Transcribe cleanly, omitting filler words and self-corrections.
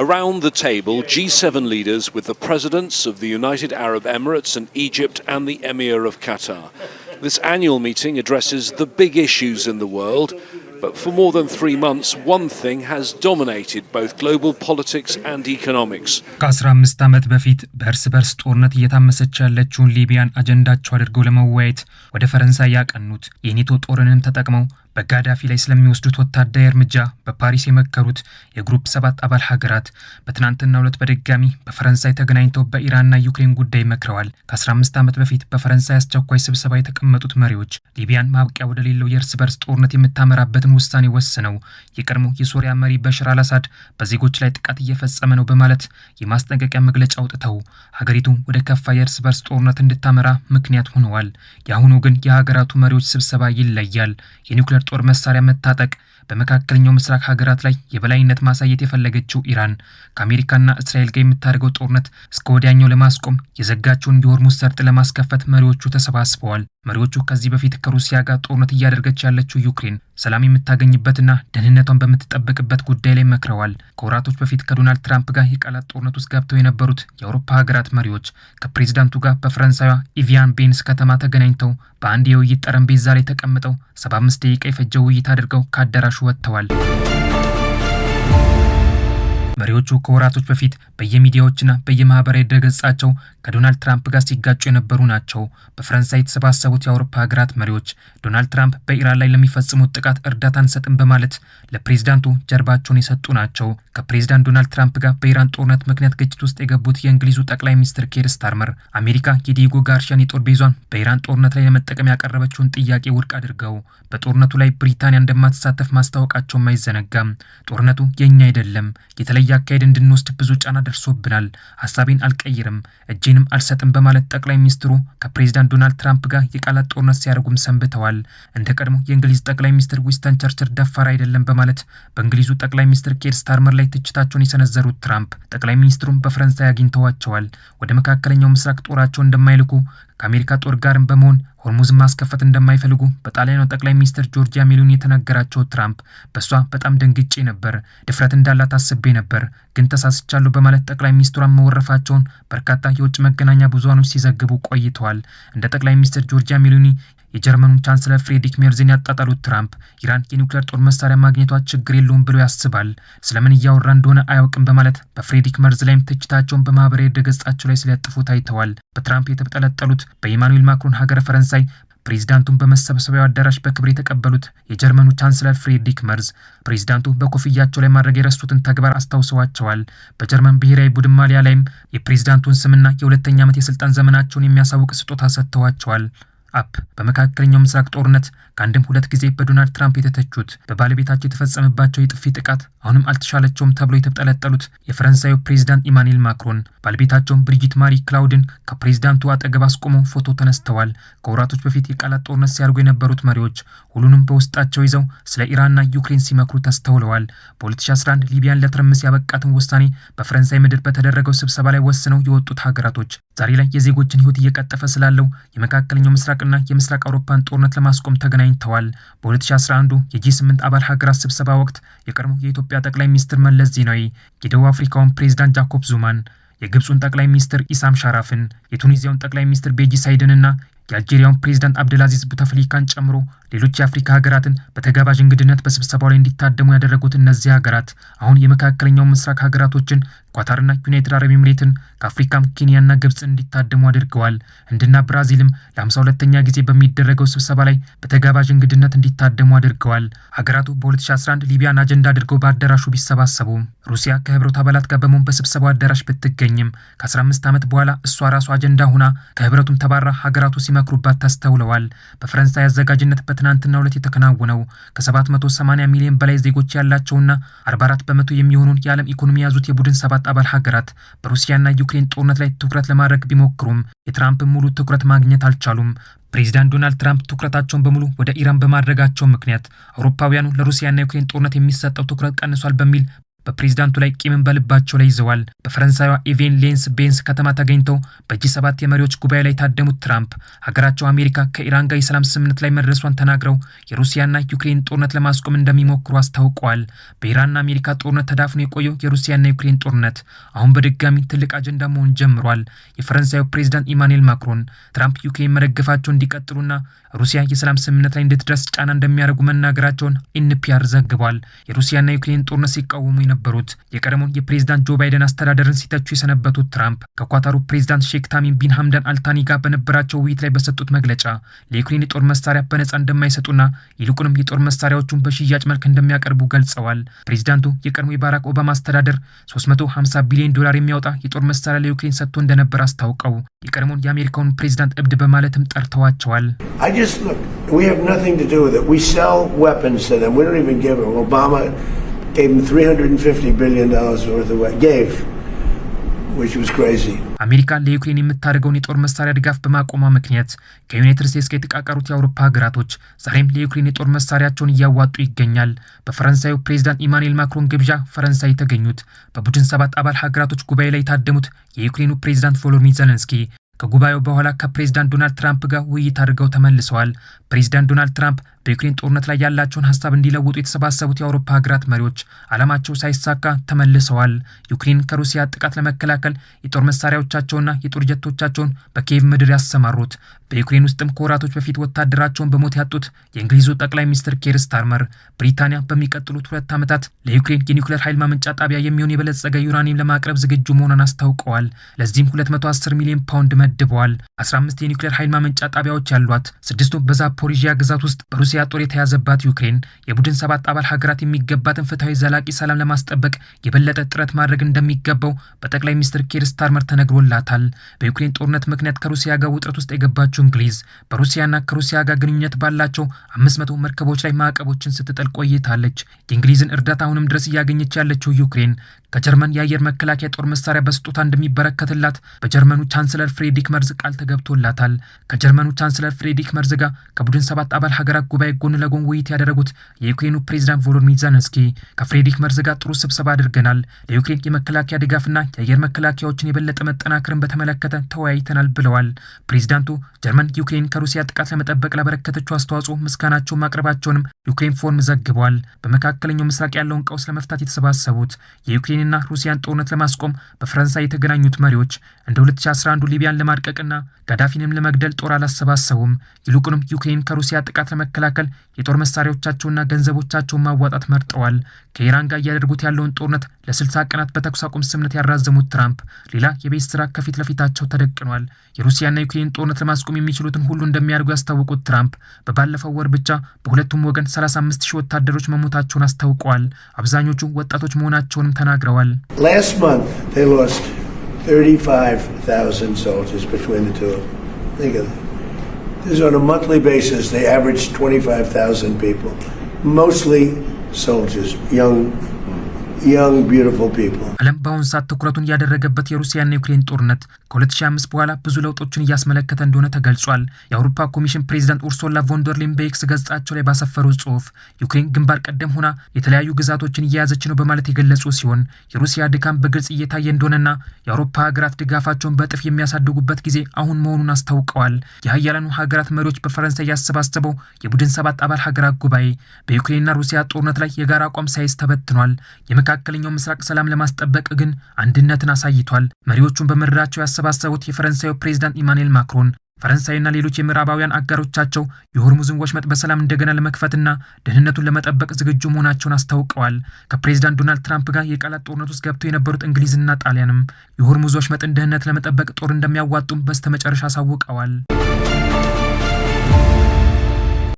Around the table, G7 leaders with the presidents of the United Arab Emirates and Egypt and the Emir of Qatar. This annual meeting addresses the big issues in the world, but for more than 3 months, one thing has dominated both global politics and economics. ከ15 ዓመት በፊት በርስ ጦርነት እየታመሰች ያለችውን ሊቢያን አጀንዳቸው አድርገው ለመወያየት ወደ ፈረንሳይ ያቀኑት የኔቶ ጦርንም ተጠቅመው በጋዳፊ ላይ ስለሚወስዱት ወታደራዊ እርምጃ በፓሪስ የመከሩት የግሩፕ 7 አባል ሀገራት በትናንትናው ዕለት በድጋሚ በፈረንሳይ ተገናኝተው በኢራንና ዩክሬን ጉዳይ መክረዋል። ከ15 ዓመት በፊት በፈረንሳይ አስቸኳይ ስብሰባ የተቀመጡት መሪዎች ሊቢያን ማብቂያ ወደ ሌለው የእርስ በርስ ጦርነት የምታመራበትን ውሳኔ ወስነው የቀድሞ የሶሪያ መሪ በሽር አልአሳድ በዜጎች ላይ ጥቃት እየፈጸመ ነው በማለት የማስጠንቀቂያ መግለጫ አውጥተው ሀገሪቱ ወደ ከፋ የእርስ በርስ ጦርነት እንድታመራ ምክንያት ሆነዋል። የአሁኑ ግን የሀገራቱ መሪዎች ስብሰባ ይለያል። የኒውክሌር ጦር መሳሪያ መታጠቅ በመካከለኛው ምስራቅ ሀገራት ላይ የበላይነት ማሳየት የፈለገችው ኢራን ከአሜሪካና እስራኤል ጋር የምታደርገው ጦርነት እስከ ወዲያኛው ለማስቆም የዘጋቸውን የሆርሙዝ ሰርጥ ለማስከፈት መሪዎቹ ተሰባስበዋል። መሪዎቹ ከዚህ በፊት ከሩሲያ ጋር ጦርነት እያደረገች ያለችው ዩክሬን ሰላም የምታገኝበትና ደህንነቷን በምትጠብቅበት ጉዳይ ላይ መክረዋል። ከወራቶች በፊት ከዶናልድ ትራምፕ ጋር የቃላት ጦርነት ውስጥ ገብተው የነበሩት የአውሮፓ ሀገራት መሪዎች ከፕሬዚዳንቱ ጋር በፈረንሳይዋ ኢቪያን ቤንስ ከተማ ተገናኝተው በአንድ የውይይት ጠረጴዛ ላይ ተቀምጠው 75 ደቂቃ የፈጀ ውይይት አድርገው ከአዳራሹ ወጥተዋል። መሪዎቹ ከወራቶች በፊት በየሚዲያዎችና በየማህበራዊ ድረገጻቸው ከዶናልድ ትራምፕ ጋር ሲጋጩ የነበሩ ናቸው። በፈረንሳይ የተሰባሰቡት የአውሮፓ ሀገራት መሪዎች ዶናልድ ትራምፕ በኢራን ላይ ለሚፈጽሙት ጥቃት እርዳታ አንሰጥም በማለት ለፕሬዝዳንቱ ጀርባቸውን የሰጡ ናቸው። ከፕሬዝዳንት ዶናልድ ትራምፕ ጋር በኢራን ጦርነት ምክንያት ግጭት ውስጥ የገቡት የእንግሊዙ ጠቅላይ ሚኒስትር ኬር ስታርመር አሜሪካ የዲየጎ ጋርሻን የጦር ቤዟን በኢራን ጦርነት ላይ ለመጠቀም ያቀረበችውን ጥያቄ ውድቅ አድርገው በጦርነቱ ላይ ብሪታንያ እንደማትሳተፍ ማስታወቃቸውም አይዘነጋም። ጦርነቱ የኛ አይደለም፣ የተለየ አካሄድ እንድንወስድ ብዙ ጫና ደርሶብናል፣ ሀሳቤን አልቀይርም፣ እጄንም አልሰጥም በማለት ጠቅላይ ሚኒስትሩ ከፕሬዝዳንት ዶናልድ ትራምፕ ጋር የቃላት ጦርነት ሲያደርጉም ሰንብተዋል። እንደ ቀድሞ የእንግሊዝ ጠቅላይ ሚኒስትር ዊንስተን ቸርችል ደፋር አይደለም በማለት በእንግሊዙ ጠቅላይ ሚኒስትር ኬር ስታርመር ላይ ትችታቸውን የሰነዘሩት ትራምፕ ጠቅላይ ሚኒስትሩን በፈረንሳይ አግኝተዋቸዋል። ወደ መካከለኛው ምስራቅ ጦራቸውን እንደማይልኩ ከአሜሪካ ጦር ጋርም በመሆን ሆርሙዝን ማስከፈት እንደማይፈልጉ በጣሊያኑ ጠቅላይ ሚኒስትር ጆርጂያ ሜሎኒ የተናገራቸው ትራምፕ በሷ በጣም ደንግጬ ነበር፣ ድፍረት እንዳላት አስቤ ነበር፣ ግን ተሳስቻለሁ በማለት ጠቅላይ ሚኒስትሯን መወረፋቸውን በርካታ የውጭ መገናኛ ብዙሃኖች ሲዘግቡ ቆይተዋል። እንደ ጠቅላይ ሚኒስትር ጆርጂያ ሜሎኒ የጀርመኑን ቻንስለር ፍሬድሪክ ሜርዝን ያጣጣሉት ትራምፕ ኢራን የኒውክሌር ጦር መሳሪያ ማግኘቷ ችግር የለውም ብሎ ያስባል፣ ስለምን እያወራ እንደሆነ አያውቅም በማለት በፍሬድሪክ ሜርዝ ላይም ትችታቸውን በማህበራዊ ድረገጻቸው ላይ ሲለጥፉ ታይተዋል። በትራምፕ የተጠለጠሉት በኢማኑኤል ማክሮን ሀገረ ፈረንሳይ ፕሬዝዳንቱን በመሰብሰቢያው አዳራሽ በክብር የተቀበሉት የጀርመኑ ቻንስለር ፍሬድሪክ መርዝ ፕሬዝዳንቱ በኮፍያቸው ላይ ማድረግ የረሱትን ተግባር አስታውሰዋቸዋል። በጀርመን ብሔራዊ ቡድን ማሊያ ላይም የፕሬዝዳንቱን ስምና የሁለተኛ ዓመት የስልጣን ዘመናቸውን የሚያሳውቅ ስጦታ ሰጥተዋቸዋል። በመካከለኛው ምስራቅ ጦርነት ከአንድም ሁለት ጊዜ በዶናልድ ትራምፕ የተተቹት በባለቤታቸው የተፈጸመባቸው የጥፊ ጥቃት አሁንም አልተሻለቸውም ተብሎ የተጠለጠሉት የፈረንሳዩ ፕሬዝዳንት ኢማኑኤል ማክሮን ባለቤታቸውን ብሪጂት ማሪ ክላውድን ከፕሬዝዳንቱ አጠገብ አስቆመው ፎቶ ተነስተዋል። ከወራቶች በፊት የቃላት ጦርነት ሲያደርጉ የነበሩት መሪዎች ሁሉንም በውስጣቸው ይዘው ስለ ኢራንና ዩክሬን ሲመክሩ ተስተውለዋል። በ2011 ሊቢያን ለትርምስ ያበቃትን ውሳኔ በፈረንሳይ ምድር በተደረገው ስብሰባ ላይ ወስነው የወጡት ሀገራቶች ዛሬ ላይ የዜጎችን ሕይወት እየቀጠፈ ስላለው የመካከለኛው ምስራቅና የምስራቅ አውሮፓን ጦርነት ለማስቆም ተገናኝተዋል። በ2011 የጂ8 አባል ሀገራት ስብሰባ ወቅት የቀድሞ የኢትዮጵያ ጠቅላይ ሚኒስትር መለስ ዜናዊ፣ የደቡብ አፍሪካውን ፕሬዝዳንት ጃኮብ ዙማን፣ የግብፁን ጠቅላይ ሚኒስትር ኢሳም ሻራፍን፣ የቱኒዚያውን ጠቅላይ ሚኒስትር ቤጂ ሳይድንና የአልጄሪያውን ፕሬዝዳንት አብደልአዚዝ ቡተፍሊካን ጨምሮ ሌሎች የአፍሪካ ሀገራትን በተጋባዥ እንግድነት በስብሰባው ላይ እንዲታደሙ ያደረጉት እነዚህ ሀገራት አሁን የመካከለኛው ምስራቅ ሀገራቶችን ኳታርና ዩናይትድ አረብ ኤምሬትን ከአፍሪካም ኬንያና ግብጽ እንዲታደሙ አድርገዋል። ህንድና ብራዚልም ለ52ኛ ጊዜ በሚደረገው ስብሰባ ላይ በተጋባዥ እንግድነት እንዲታደሙ አድርገዋል። ሀገራቱ በ2011 ሊቢያን አጀንዳ አድርገው በአዳራሹ ቢሰባሰቡም ሩሲያ ከህብረቱ አባላት ጋር በመሆን በስብሰባው አዳራሽ ብትገኝም ከ15 ዓመት በኋላ እሷ ራሱ አጀንዳ ሆና ከህብረቱም ተባራ ሀገራቱ ሲመክሩባት ተስተውለዋል። በፈረንሳይ አዘጋጅነት በትናንትናው ዕለት የተከናወነው ከ780 ሚሊዮን በላይ ዜጎች ያላቸውና 44 በመቶ የሚሆኑን የዓለም ኢኮኖሚ ያዙት የቡድን 7 አባል ሀገራት በሩሲያና ዩክሬን ጦርነት ላይ ትኩረት ለማድረግ ቢሞክሩም የትራምፕን ሙሉ ትኩረት ማግኘት አልቻሉም። ፕሬዝዳንት ዶናልድ ትራምፕ ትኩረታቸውን በሙሉ ወደ ኢራን በማድረጋቸው ምክንያት አውሮፓውያኑ ለሩሲያና ዩክሬን ጦርነት የሚሰጠው ትኩረት ቀንሷል በሚል በፕሬዝዳንቱ ላይ ቂምን በልባቸው ላይ ይዘዋል። በፈረንሳይዋ ኢቬን ሌንስ ቤንስ ከተማ ተገኝተው በጂ7 የመሪዎች ጉባኤ ላይ የታደሙት ትራምፕ ሀገራቸው አሜሪካ ከኢራን ጋር የሰላም ስምምነት ላይ መድረሷን ተናግረው የሩሲያና ዩክሬን ጦርነት ለማስቆም እንደሚሞክሩ አስታውቀዋል። በኢራንና አሜሪካ ጦርነት ተዳፍኖ የቆየው የሩሲያና ዩክሬን ጦርነት አሁን በድጋሚ ትልቅ አጀንዳ መሆን ጀምሯል። የፈረንሳዩ ፕሬዝዳንት ኢማኑኤል ማክሮን ትራምፕ ዩክሬን መደገፋቸው እንዲቀጥሉና ሩሲያ የሰላም ስምምነት ላይ እንድትደርስ ጫና እንደሚያደርጉ መናገራቸውን ኤንፒአር ዘግቧል። የሩሲያና ዩክሬን ጦርነት ሲቃወሙ የነበሩት የቀደሞውን የፕሬዝዳንት ጆ ባይደን አስተዳደርን ሲተቹ የሰነበቱት ትራምፕ ከኳታሩ ፕሬዝዳንት ሼክ ታሚም ቢን ሐምዳን አልታኒ ጋር በነበራቸው ውይይት ላይ በሰጡት መግለጫ ለዩክሬን የጦር መሳሪያ በነጻ እንደማይሰጡና ይልቁንም የጦር መሳሪያዎቹን በሽያጭ መልክ እንደሚያቀርቡ ገልጸዋል። ፕሬዝዳንቱ የቀድሞ የባራክ ኦባማ አስተዳደር $350 ቢሊዮን የሚያወጣ የጦር መሳሪያ ለዩክሬን ሰጥቶ እንደነበር አስታውቀው የቀድሞውን የአሜሪካውን ፕሬዝዳንት እብድ በማለትም ጠርተዋቸዋል። Look, we have nothing to do with it. We sell weapons to them. We don't even give them. Obama gave them $350 billion worth of what which was crazy. አሜሪካ ለዩክሬን የምታደርገውን የጦር መሳሪያ ድጋፍ በማቆሟ ምክንያት ከዩናይትድ ስቴትስ ጋር የተቃቀሩት የአውሮፓ ሀገራቶች ዛሬም ለዩክሬን የጦር መሳሪያቸውን እያዋጡ ይገኛል። በፈረንሳዩ ፕሬዝዳንት ኢማኑኤል ማክሮን ግብዣ ፈረንሳይ የተገኙት በቡድን 7 አባል ሀገራቶች ጉባኤ ላይ የታደሙት የዩክሬኑ ፕሬዝዳንት ቮሎዲሚር ዜሌንስኪ ከጉባኤው በኋላ ከፕሬዝዳንት ዶናልድ ትራምፕ ጋር ውይይት አድርገው ተመልሰዋል። ፕሬዝዳንት ዶናልድ ትራምፕ በዩክሬን ጦርነት ላይ ያላቸውን ሀሳብ እንዲለውጡ የተሰባሰቡት የአውሮፓ ሀገራት መሪዎች ዓላማቸው ሳይሳካ ተመልሰዋል። ዩክሬን ከሩሲያ ጥቃት ለመከላከል የጦር መሳሪያዎቻቸውና የጦር ጀቶቻቸውን በኪየቭ ምድር ያሰማሩት በዩክሬን ውስጥም ከወራቶች በፊት ወታደራቸውን በሞት ያጡት የእንግሊዙ ጠቅላይ ሚኒስትር ኬር ስታርመር ብሪታንያ በሚቀጥሉት 2 ዓመታት ለዩክሬን የኒውክሌር ኃይል ማመንጫ ጣቢያ የሚሆን የበለጸገ ዩራኒየም ለማቅረብ ዝግጁ መሆኗን አስታውቀዋል። ለዚህም 210 ሚሊዮን ፓውንድ መድበዋል። 15 የኒውክሌር ኃይል ማመንጫ ጣቢያዎች ያሏት 6ቱ በዛፖሪዥያ ግዛት ውስጥ በሩሲያ ጦር የተያዘባት ዩክሬን የቡድን 7 አባል ሀገራት የሚገባትን ፍትሐዊ ዘላቂ ሰላም ለማስጠበቅ የበለጠ ጥረት ማድረግ እንደሚገባው በጠቅላይ ሚኒስትር ኬር ስታርመር ተነግሮላታል። በዩክሬን ጦርነት ምክንያት ከሩሲያ ጋር ውጥረት ውስጥ የገባችው እንግሊዝ በሩሲያና ከሩሲያ ጋር ግንኙነት ባላቸው 500 መርከቦች ላይ ማዕቀቦችን ስትጥል ቆይታለች። የእንግሊዝን እርዳታ አሁንም ድረስ እያገኘች ያለችው ዩክሬን ከጀርመን የአየር መከላከያ ጦር መሳሪያ በስጦታ እንደሚበረከትላት በጀርመኑ ቻንስለር ፍሬድሪክ መርዝ ቃል ተገብቶላታል። ከጀርመኑ ቻንስለር ፍሬድሪክ መርዝ ጋር ከቡድን 7 አባል ሀገራት ጉባኤ ጎን ለጎን ውይይት ያደረጉት የዩክሬኑ ፕሬዝዳንት ቮሎዲሚር ዜሌንስኪ ከፍሬድሪክ መርዝ ጋር ጥሩ ስብሰባ አድርገናል፣ ለዩክሬን የመከላከያ ድጋፍና የአየር መከላከያዎችን የበለጠ መጠናከርን በተመለከተ ተወያይተናል ብለዋል። ፕሬዝዳንቱ ጀርመን ዩክሬን ከሩሲያ ጥቃት ለመጠበቅ ላበረከተችው አስተዋጽኦ ምስጋናቸውን ማቅረባቸውንም ዩክሬን ፎርም ዘግቧል። በመካከለኛው ምስራቅ ያለውን ቀውስ ለመፍታት የተሰባሰቡት የዩክሬንና ሩሲያን ጦርነት ለማስቆም በፈረንሳይ የተገናኙት መሪዎች እንደ 2011 ሊቢያን ለማድቀቅና ጋዳፊንም ለመግደል ጦር አላሰባሰቡም። ይልቁንም ዩክሬን ከሩሲያ ጥቃት ለመከላከል የጦር መሳሪያዎቻቸውና ገንዘቦቻቸውን ማዋጣት መርጠዋል። ከኢራን ጋር እያደረጉት ያለውን ጦርነት ለ60 ቀናት በተኩስ አቁም ስምምነት ያራዘሙት ትራምፕ ሌላ የቤት ስራ ከፊት ለፊታቸው ተደቅኗል። የሩሲያና ዩክሬን ጦርነት ለማስቆም የሚችሉትን ሁሉ እንደሚያደርጉ ያስታወቁት ትራምፕ በባለፈው ወር ብቻ በሁለቱም ወገን 35,000 ወታደሮች መሞታቸውን አስታውቀዋል። አብዛኞቹ ወጣቶች መሆናቸውንም ተናግረዋል። Last month they lost 35,000 soldiers between the two of them. Think of that. This is on a monthly basis. They averaged 25,000 people, mostly soldiers, young beautiful people. ዓለም በአሁኑ ሰዓት ትኩረቱን ያደረገበት የሩሲያና ዩክሬን ጦርነት ከ2005 በኋላ ብዙ ለውጦችን እያስመለከተ እንደሆነ ተገልጿል። የአውሮፓ ኮሚሽን ፕሬዝዳንት ኡርሱላ ቮን ደር ላይን በኤክስ ገጻቸው ላይ ባሰፈሩት ጽሑፍ ዩክሬን ግንባር ቀደም ሆና የተለያዩ ግዛቶችን እየያዘች ነው በማለት የገለጹ ሲሆን የሩሲያ ድካም በግልጽ እየታየ እንደሆነና የአውሮፓ ሀገራት ድጋፋቸውን በእጥፍ የሚያሳድጉበት ጊዜ አሁን መሆኑን አስታውቀዋል። የሀያላኑ ሀገራት መሪዎች በፈረንሳይ ያሰባሰበው የቡድን 7 አባል ሀገራት ጉባኤ በዩክሬንና ሩሲያ ጦርነት ላይ የጋራ አቋም ሳይዝ ተበትኗል። የመካከለኛው ምስራቅ ሰላም ለማስጠበቅ ግን አንድነትን አሳይቷል። መሪዎቹን በምድራቸው ያሰባሰቡት የፈረንሳዩ ፕሬዝዳንት ኢማኑኤል ማክሮን ፈረንሳይና ሌሎች የምዕራባውያን አጋሮቻቸው የሆርሙዝን ወሽመጥ በሰላም እንደገና ለመክፈትና ደህንነቱን ለመጠበቅ ዝግጁ መሆናቸውን አስታውቀዋል። ከፕሬዝዳንት ዶናልድ ትራምፕ ጋር የቃላት ጦርነት ውስጥ ገብተው የነበሩት እንግሊዝና ጣሊያንም የሆርሙዝ ወሽመጥን ደህንነት ለመጠበቅ ጦር እንደሚያዋጡም በስተመጨረሻ አሳውቀዋል።